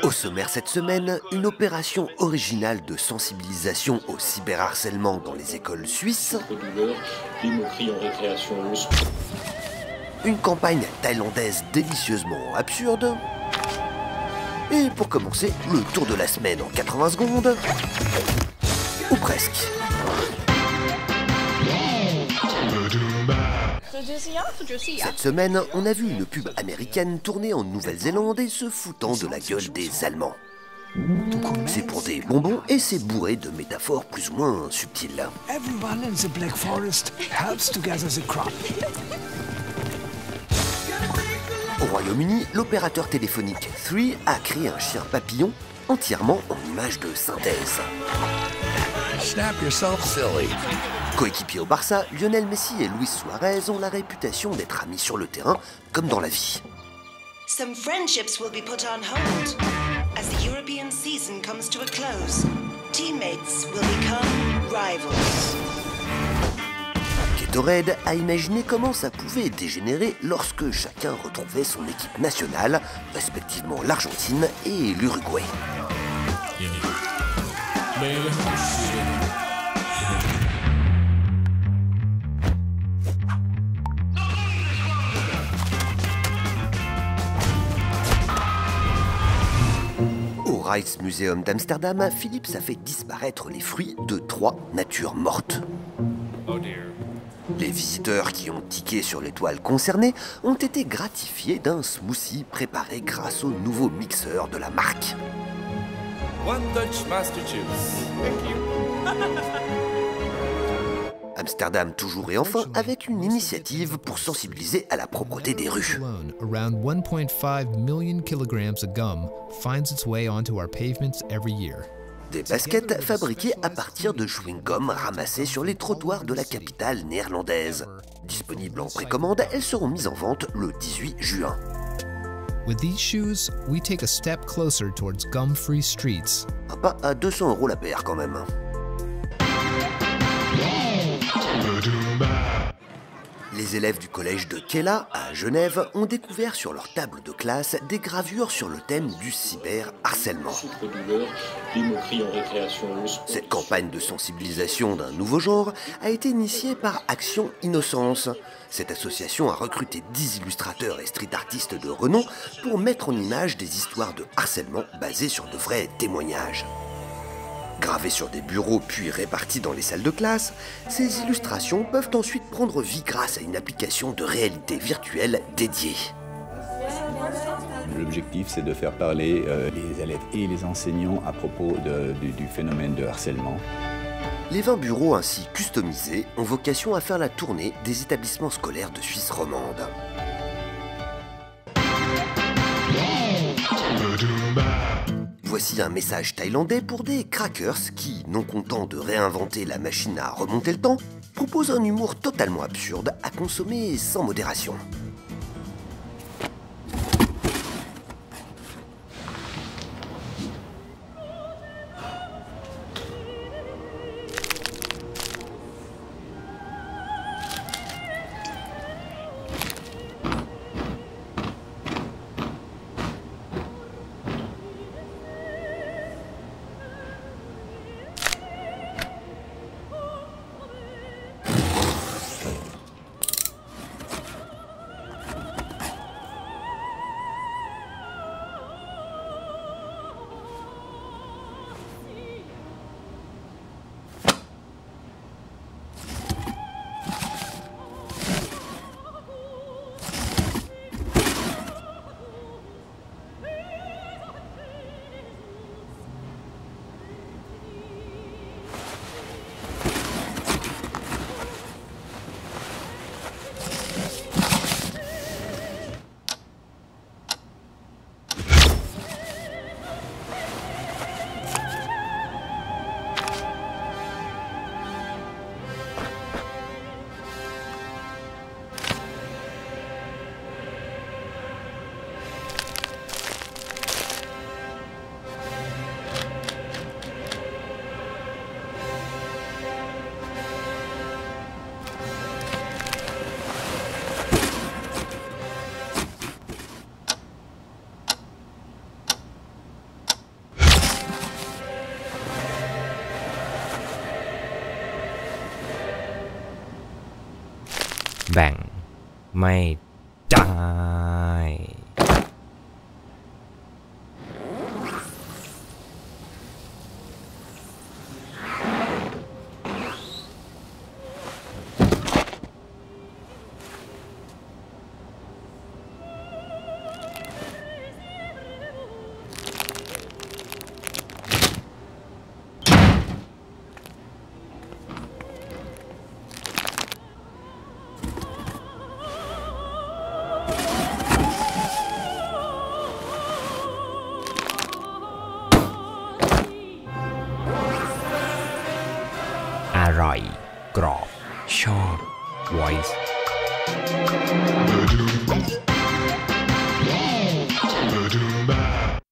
Au sommaire cette semaine, une opération originale de sensibilisation au cyberharcèlement dans les écoles suisses, une campagne thaïlandaise délicieusement absurde, et pour commencer, le tour de la semaine en 80 secondes, ou presque. Cette semaine, on a vu une pub américaine tournée en Nouvelle-Zélande et se foutant de la gueule des Allemands. C'est pour des bonbons et c'est bourré de métaphores plus ou moins subtiles. Au Royaume-Uni, l'opérateur téléphonique 3 a créé un chien papillon entièrement en image de synthèse. Snap yourself silly. Coéquipiers au Barça, Lionel Messi et Luis Suarez ont la réputation d'être amis sur le terrain comme dans la vie. Some friendships will be put on hold. As the European season comes to a close, teammates will become rivals. Gatorade a imaginé comment ça pouvait dégénérer lorsque chacun retrouvait son équipe nationale, respectivement l'Argentine et l'Uruguay. Au Rijksmuseum d'Amsterdam, Philips a fait disparaître les fruits de 3 natures mortes. Les visiteurs qui ont tiqué sur l'étoile concernée ont été gratifiés d'un smoothie préparé grâce au nouveau mixeur de la marque. One Dutch Master Juice. Thank you. Amsterdam toujours et enfin avec une initiative pour sensibiliser à la propreté des rues. Around 1.5 million kilograms of gum finds its way onto our pavements every year. Des baskets fabriquées à partir de chewing-gum ramassés sur les trottoirs de la capitale néerlandaise. Disponibles en précommande, elles seront mises en vente le 18 juin. With these shoes, we take a step closer towards gum-free streets. Un pas à 200 € la paire quand même. Les élèves du collège de Kella, à Genève, ont découvert sur leur table de classe des gravures sur le thème du cyberharcèlement. Cette campagne de sensibilisation d'un nouveau genre a été initiée par Action Innocence. Cette association a recruté 10 illustrateurs et street artistes de renom pour mettre en image des histoires de harcèlement basées sur de vrais témoignages. Gravées sur des bureaux puis réparties dans les salles de classe, ces illustrations peuvent ensuite prendre vie grâce à une application de réalité virtuelle dédiée. L'objectif, c'est de faire parler les élèves et les enseignants à propos du phénomène de harcèlement. Les 20 bureaux ainsi customisés ont vocation à faire la tournée des établissements scolaires de Suisse romande. Voici un message thaïlandais pour des crackers qui, non contents de réinventer la machine à remonter le temps, proposent un humour totalement absurde à consommer sans modération. แบ่งไม่ได้ อร่อยกรอบชอบ Voice